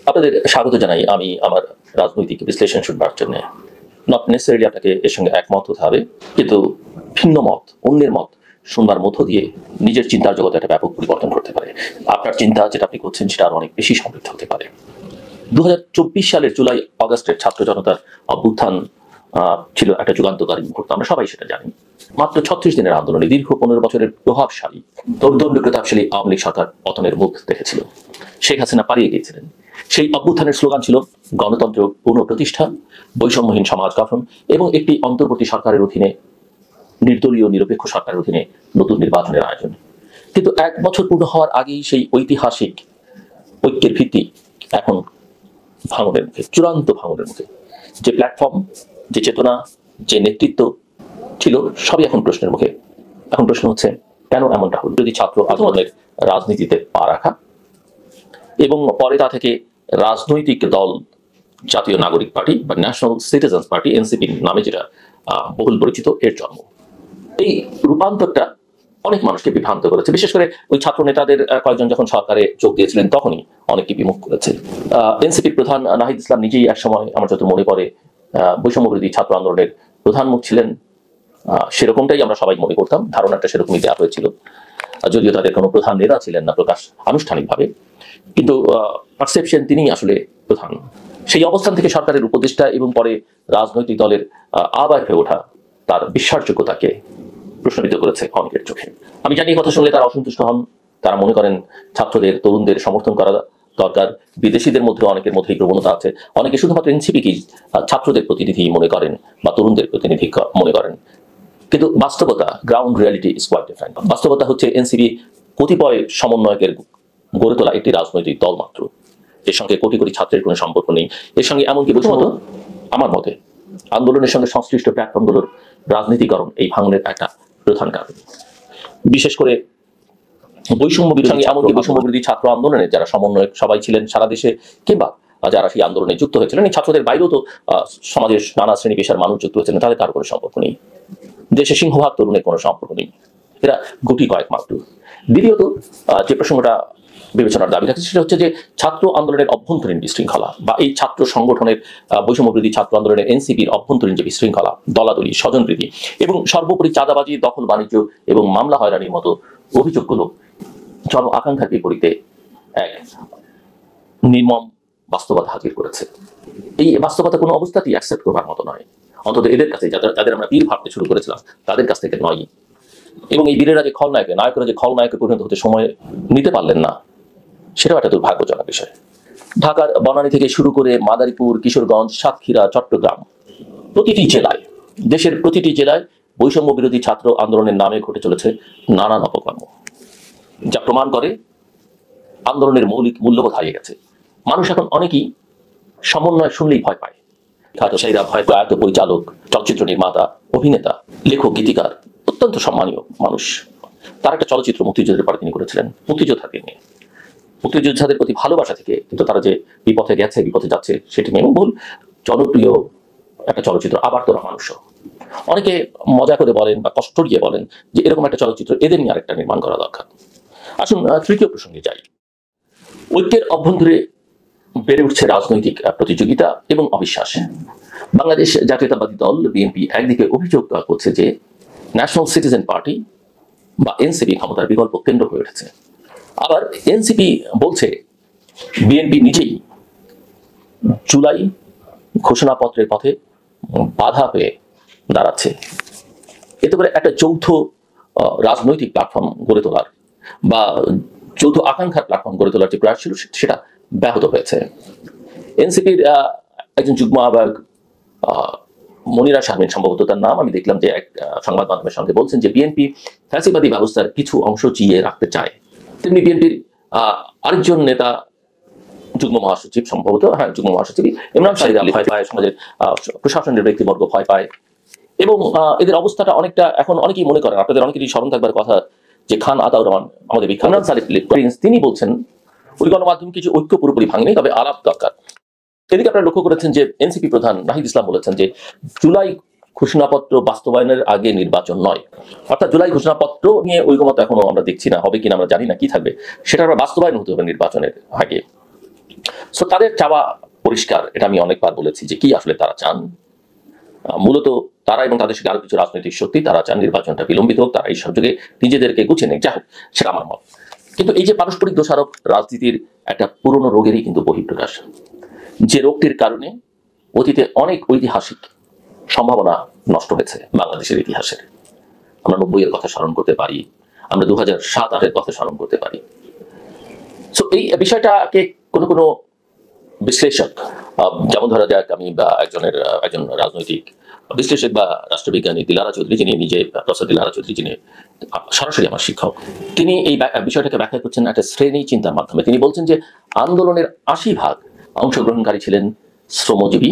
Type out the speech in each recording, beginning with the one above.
আপনাদের স্বাগত জানাই। আমি আমার রাজনৈতিক বিশ্লেষণ শুনবার জন্য নট নেসেসারিলি আপনাকে এর সঙ্গে একমত হতে হবে, কিন্তু ভিন্ন মত, অন্যের মত শুনবার মধ্য দিয়ে নিজের চিন্তার জগতে একটা ব্যাপক পরিবর্তন করতে পারে। আপনার চিন্তা যেটা আপনি করছেন সেটা আরো অনেক বেশি সমৃদ্ধ হতে পারে। 2024 সালের জুলাই আগস্টের ছাত্র জনতার অভ্যুত্থান ছিল একটা যুগান্তকারী মুহূর্ত, আমরা সবাই সেটা জানি। মাত্র 36 দিনের আন্দোলনে দীর্ঘ 15 বছরের প্রভাবশালী দৌর্দণ্ড প্রতাপশালী আওয়ামী লীগ সরকার পতনের মুখ দেখেছিল। শেখ হাসিনা পালিয়ে গিয়েছিলেন। সেই অভ্যুত্থানের স্লোগান ছিল গণতন্ত্র পুনঃপ্রতিষ্ঠা, বৈষম্যহীন সমাজ গঠন এবং একটি অন্তর্বর্তী সরকারের অধীনে নির্দলীয় নিরপেক্ষ সরকারের অধীনে নতুন নির্বাচনের আয়োজন। কিন্তু 1 বছর পূর্ণ হওয়ার আগেই সেই ঐতিহাসিক ঐক্যের ভিত্তি এখন ভাঙনের মুখে, চূড়ান্ত ভাঙনের মুখে। যে প্ল্যাটফর্ম, যে চেতনা, যে নেতৃত্ব ছিল, সবই এখন প্রশ্নের মুখে। এখন প্রশ্ন হচ্ছে, কেন এমনটা হল? যদি ছাত্র আন্দোলনের রাজনীতিতে পা রাখা এবং পরে তা থেকে রাজনৈতিক দল জাতীয় নাগরিক পার্টি বা ন্যাশনাল সিটিজেন্স পার্টি এনসিপি নামে যেটা বহুল পরিচিত, এর জন্ম। এই রূপান্তরটা অনেক মানুষকে বিভ্রান্ত করেছে। বিশেষ করে ওই ছাত্র নেতাদের কয়েকজন যখন সরকারে যোগ দিয়েছিলেন তখনই অনেককে বিমুখ করেছে। এনসিপির প্রধান নাহিদ ইসলাম নিজেই একসময়, আমার যত মনে পড়ে, বৈষম্য বিরোধী ছাত্র আন্দোলনের প্রধান মুখ ছিলেন। সেরকমটাই আমরা সবাই মনে করতাম, ধারণাটা সেরকমই দেওয়া হয়েছিল, যদিও তাদের কোনো প্রধান নেতা ছিলেন না প্রকাশ আনুষ্ঠানিকভাবে, কিন্তু পারসেপশন তিনিই আসলে প্রধান। সেই অবস্থান থেকে সরকারের উপদেষ্টা এবং পরে রাজনৈতিক দলের আবার হয়ে ওঠা তার বিশ্বাসযোগ্যতাকে প্রশ্নবিদ্ধ করেছে অনেকের চোখে। আমি জানি কথা শুনলে তারা অসন্তুষ্ট হন। তারা মনে করেন ছাত্রদের, তরুণদের সমর্থন করা দরকার। বিদেশিদের মধ্যে অনেকের মধ্যে এই প্রবণতা আছে। অনেকে শুধুমাত্র এনসিপিকেই ছাত্রদের প্রতিনিধি মনে করেন বা তরুণদের প্রতিনিধি মনে করেন, কিন্তু বাস্তবতা, ground reality is quite different. বাস্তবতা হচ্ছে এনসিপি কতিপয় সমন্বয়কের গড়ে তোলা একটি রাজনৈতিক দল মাত্র। এর সঙ্গে কোটি কোটি ছাত্রের কোনো সম্পর্ক নেই। এর সঙ্গে এমনকি বৈষম্য, আমার মতে আন্দোলনের সঙ্গে সংশ্লিষ্ট প্ল্যাটফর্মগুলোর রাজনীতিকরণ এই ভাঙনের একটা প্রধান কারণ। বিশেষ করে বৈষম্য বিরোধী ছাত্র আন্দোলনের যারা সমন্বয়ক সবাই ছিলেন সারা দেশে, কিংবা যারা সেই আন্দোলনে যুক্ত হয়েছিলেন, এই ছাত্রদের বাইরেও তো সমাজের নানা শ্রেণী পেশার মানুষ যুক্ত হয়েছিলেন, তাদের কারো কোনো সম্পর্ক নেই। দেশে সিংহভাগ তরুণের কোনো সম্পর্ক নেই, এরা গুটি কয়েক মাত্র। দ্বিতীয়ত, যে প্রসঙ্গটা বিবেচনার দাবি রাখছে সেটা হচ্ছে যে ছাত্র আন্দোলনের অভ্যন্তরীণ বিশৃঙ্খলা বা এই ছাত্র সংগঠনের বৈষম্য বিরোধী ছাত্র আন্দোলনের এনসিপির অভ্যন্তরীণ যে বিশৃঙ্খলা, দলাদলি, স্বজনপ্রীতি এবং সর্বোপরি চাঁদাবাজি, দখল বাণিজ্য এবং মামলা হয়রানির মতো অভিযোগগুলো জন আকাঙ্ক্ষার বিপরীতে এক নির্মম বাস্তবতা হাজির করেছে। এই বাস্তবতা কোনো অবস্থাতেই অ্যাকসেপ্ট করবার মতো নয়, অন্তত এদের কাছে, যাদের আমরা বীর ভাবতে শুরু করেছিলাম তাদের কাছ থেকে নয়। এবং এই বীরেরা যে নায়করা যে খলনায়কে পরিণত হতে সময় নিতে পারলেন না, সেটাও একটা দুর্ভাগ্যজনক বিষয়। ঢাকার বনানী থেকে শুরু করে মাদারীপুর, কিশোরগঞ্জ, সাতক্ষীরা, চট্টগ্রাম, প্রতিটি জেলায়, দেশের প্রতিটি জেলায় বৈষম্য বিরোধী ছাত্র আন্দোলনের নামে ঘটে চলেছে নানান অপকর্ম, যা প্রমাণ করে আন্দোলনের মৌলিক মূল্যবোধ হারিয়ে গেছে। মানুষ এখন অনেকেই সমন্বয় শুনলেই ভয় পায়। খাতশাহীরা ভয় পায় পরিচালক, চলচ্চিত্র নির্মাতা, অভিনেতা, লেখক, গীতিকার, অত্যন্ত সম্মানীয় মানুষ। তার একটা চলচ্চিত্র মুক্তিযুদ্ধের পরে তিনি করেছিলেন, মুক্তিযোদ্ধাকে নিয়ে, মুক্তিযোদ্ধাদের প্রতি ভালোবাসা থেকে, কিন্তু তারা যে বিপথে গেছে, বিপথে যাচ্ছে সেটি নিয়ে বহুল জনপ্রিয় একটা চলচ্চিত্র আবার তোরা মানুষ। অনেকে মজা করে বলেন বা কষ্ট দিয়ে বলেন যে এরকম একটা চলচ্চিত্র এদের নিয়ে আরেকটা নির্মাণ করা দরকার। আসুন তৃতীয় প্রসঙ্গে যাই। ঐক্যের অভ্যন্তরে বেড়ে উঠছে রাজনৈতিক প্রতিযোগিতা এবং অবিশ্বাস। বাংলাদেশ জাতীয়তাবাদী দল বিএনপি একদিকে অভিযোগ করছে যে ন্যাশনাল সিটিজেন পার্টি বা এনসিপি ক্ষমতার বিকল্প কেন্দ্র হয়ে উঠেছে। আবার এনসিপি বলছে বিএনপি নিজেই জুলাই ঘোষণাপত্রের পথে বাধা হয়ে দাঁড়াচ্ছে। এতে করে একটা যৌথ রাজনৈতিক প্ল্যাটফর্ম গড়ে তোলার বা যৌথ আকাঙ্ক্ষার প্ল্যাটফর্ম গড়ে তোলার যে প্রয়াস ছিল সেটা ব্যাহত হয়েছে। এনসিপির একজন যুগ্ম আহ্বায়ক মনিরা শারমিন, সম্ভবত তার নাম, আমি দেখলাম যে এক সংবাদ মাধ্যমের সঙ্গে বলছেন যে বিএনপি ফ্যাসিবাদী ব্যবস্থার কিছু অংশ চিয়ে রাখতে চায়। তেমনি বিএনপির আরেকজন নেতা, যুগ্ম মহাসচিব, সম্ভবত যুগ্ম মহাসচিব ইমরান সাহিদা ভয় পায়, সমাজের প্রশাসনের ব্যক্তিবর্গ ভয় পায় এবং এদের অবস্থাটা অনেকটা এখন অনেকেই মনে করেন, আপনাদের অনেকেরই স্মরণ থাকবার কথা যে খান আতাউর রহমান, আমাদের বিখ্যাত প্রিন্স, তিনি বলছেন ওই গণমাধ্যম কিছু ঐক্য পুরোপুরি ভাঙেনি, তবে আলাপ দরকার। এদিকে আপনারা লক্ষ্য করেছেন যে এনসিপি প্রধান নাহিদ ইসলাম বলেছেন যে জুলাই ঘোষণাপত্র বাস্তবায়নের আগে নির্বাচন নয়। অর্থাৎ জুলাই ঘোষণাপত্র নিয়ে ঐকমত এখনো আমরা দেখছি না, হবে কিনা আমরা জানি না, কি থাকবে সেটা আবার বাস্তবায়ন হতে হবে নির্বাচনের আগে। সো তাদের চাওয়া পরিষ্কার, এটা আমি অনেকবার বলেছি যে কি আসলে তারা চান। মূলত তারা এবং তাদের সঙ্গে আরো কিছু রাজনৈতিক শক্তি তারা চান নির্বাচনটা বিলম্বিত হোক, তারা এই সুযোগে নিজেদেরকে গুছিয়ে নেই, যাই হোক, সেটা আমার মত। কিন্তু এই যে পারস্পরিক দোষারোপ রাজনীতির একটা পুরনো রোগেরই কিন্তু বহিঃপ্রকাশ, যে রোগটির কারণে অতীতে অনেক ঐতিহাসিক সম্ভাবনা নষ্ট হয়েছে বাংলাদেশের ইতিহাসের। আমরা 90-এর কথা স্মরণ করতে পারি, আমরা 2007-8-এর কথা স্মরণ করতে পারি। সো এই বিষয়টাকে কোনো কোনো বিশ্লেষক, যেমন ধরা যাক আমি বা একজন রাজনৈতিক বিশ্লেষক বা রাষ্ট্রবিজ্ঞানী দিলারা চৌধুরী, যিনি নিজে প্রফেসর দিলারা চৌধুরী, যিনি সরাসরি আমার শিক্ষক, তিনি এই বিষয়টাকে ব্যাখ্যা করছেন একটা শ্রেণী চিন্তার মাধ্যমে। তিনি বলছেন যে আন্দোলনের 80% অংশগ্রহণকারী ছিলেন শ্রমজীবী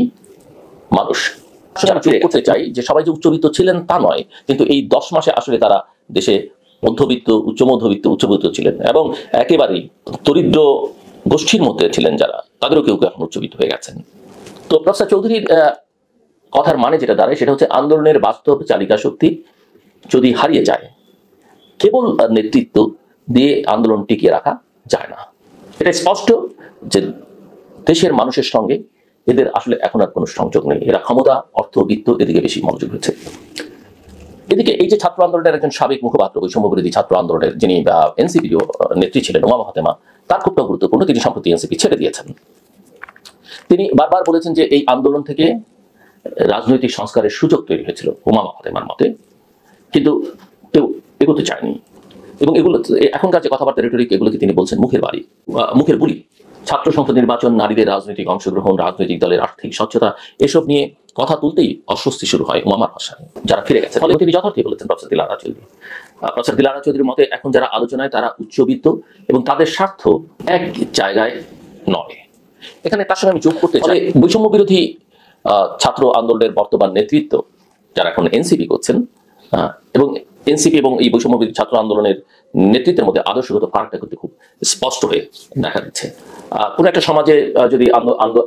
মানুষ। করতে চাই যে সবাই যে উচ্চবিত্ত ছিলেন তা নয়, কিন্তু এই 10 মাসে আসলে তারা দেশে মধ্যবিত্ত, উচ্চ মধ্যবিত্ত, উচ্চবিত্ত ছিলেন এবং একেবারেই দরিদ্র গোষ্ঠীর মধ্যে ছিলেন যারা, তাদেরও কেউ কেউ এখন উচ্চবিত্ত হয়ে গেছেন। তো প্রফেসর চৌধুরীর কথার মানে যেটা দাঁড়ায় সেটা হচ্ছে আন্দোলনের বাস্তব চালিকা শক্তি যদি হারিয়ে যায়, কেবল নেতৃত্ব দিয়ে আন্দোলন টিকিয়ে রাখা যায় না। এটা স্পষ্ট যে দেশের মানুষের সঙ্গে এদের আসলে এখন আর কোনো সংযোগ নেই। এরা ক্ষমতা, অর্থ, বিত্ত এদিকে বেশি মনোযোগ হচ্ছে। এদিকে এই যে ছাত্র আন্দোলনের একজন সাবেক মুখপাত্র, বৈষম্য বিরোধী ছাত্র আন্দোলনের যিনি এনসিপির নেত্রী ছিলেন উমামা ফাতেমা, তার খুবটা গুরুত্বপূর্ণ। তিনি সম্প্রতি এনসিপি ছেড়ে দিয়েছেন। তিনি বারবার বলেছেন যে এই আন্দোলন থেকে রাজনৈতিক সংস্কারের সুযোগ তৈরি হয়েছিল উমামা ফাতেমার মতে, কিন্তু কেউ এগোতে চায়নি। এবং এগুলো এখনকার যে কথাবার্তা রেটরিক, এগুলোকে তিনি বলছেন মুখের বুলি। ছাত্র সংসদ নির্বাচন, নারীদের রাজনৈতিক অংশগ্রহণ, রাজনৈতিক দলের আর্থিক স্বচ্ছতা, এসব নিয়ে কথা তুলতেই অস্বস্তি শুরু হয় উমামার ভাষায় যারা ফিরে গেছে। ফলে তিনি যথার্থই বলেছেন প্রফেসর দিলারা চৌধুরী। প্রফেসর দিলারা চৌধুরীর মতে এখন যারা আলোচনায় তারা উচ্চবিত্ত এবং তাদের স্বার্থ এক জায়গায় নয়। এখানে তার সঙ্গে আমি যোগ করতে চাই বৈষম্য বিরোধী ছাত্র আন্দোলনের বর্তমান নেতৃত্ব যারা এখন এনসিপি করছেন, এবং এনসিপি এবং এই বৈষম্য বিরোধী ছাত্র আন্দোলনের নেতৃত্বের মধ্যে আদর্শগত ফারাকটা কিন্তু খুব স্পষ্ট হয়ে দেখা দিচ্ছে। কোন একটা সমাজে যদি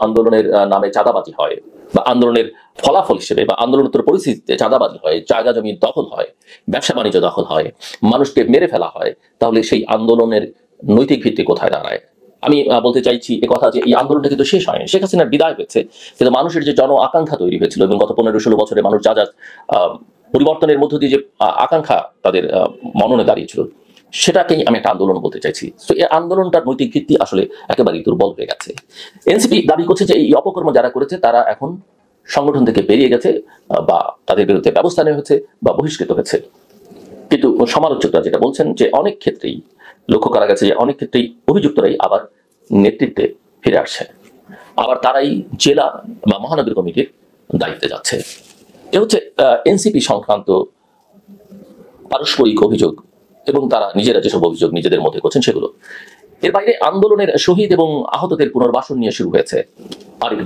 আন্দোলনের নামে চাঁদাবাজি হয়, বা আন্দোলনের ফলাফল হিসেবে বা আন্দোলনোত্তর পরিস্থিতিতে চাঁদাবাজি হয়, জায়গা জমি দখল হয়, ব্যবসা বাণিজ্য দখল হয়, মানুষকে মেরে ফেলা হয়, তাহলে সেই আন্দোলনের নৈতিক ভিত্তি কোথায় দাঁড়ায়? আমি বলতে চাইছি এ কথা যে এই আন্দোলনটা কিন্তু শেষ হয়নি, শেখ হাসিনার বিদায় হয়েছে, কিন্তু মানুষের যে জন আকাঙ্ক্ষা তৈরি হয়েছিল এবং গত 15-16 বছরে মানুষ যা যা পরিবর্তনের মধ্য দিয়ে যে আকাঙ্ক্ষা তাদের মননে দাঁড়িয়েছিল, সেটাকেই আমি একটা আন্দোলন বলতে চাইছি। তো এই আন্দোলনটার নৈতিক ভিত্তি আসলে একেবারেই দুর্বল হয়ে গেছে। এনসিপি দাবি করছে যে এই অপকর্ম যারা করেছে তারা এখন সংগঠন থেকে বেরিয়ে গেছে, বা তাদের বিরুদ্ধে ব্যবস্থা নেওয়া হয়েছে বা বহিষ্কৃত হয়েছে। কিন্তু সমালোচকরা যেটা বলছেন যে অনেক ক্ষেত্রেই লক্ষ্য করা গেছে যে অনেক ক্ষেত্রেই অভিযুক্তরাই আবার নেতৃত্বে ফিরে আসছে, আবার তারাই জেলা বা মহানগর কমিটির দায়িত্বে যাচ্ছে। এ হচ্ছে এনসিপি সংক্রান্ত পারস্পরিক অভিযোগ, এবং তারা নিজেরা যেসব অভিযোগ নিজেদের মধ্যে করছেন সেগুলো। এর বাইরে আন্দোলনের শহীদ এবং আহতদের পুনর্বাসন নিয়ে শুরু হয়েছে আরেক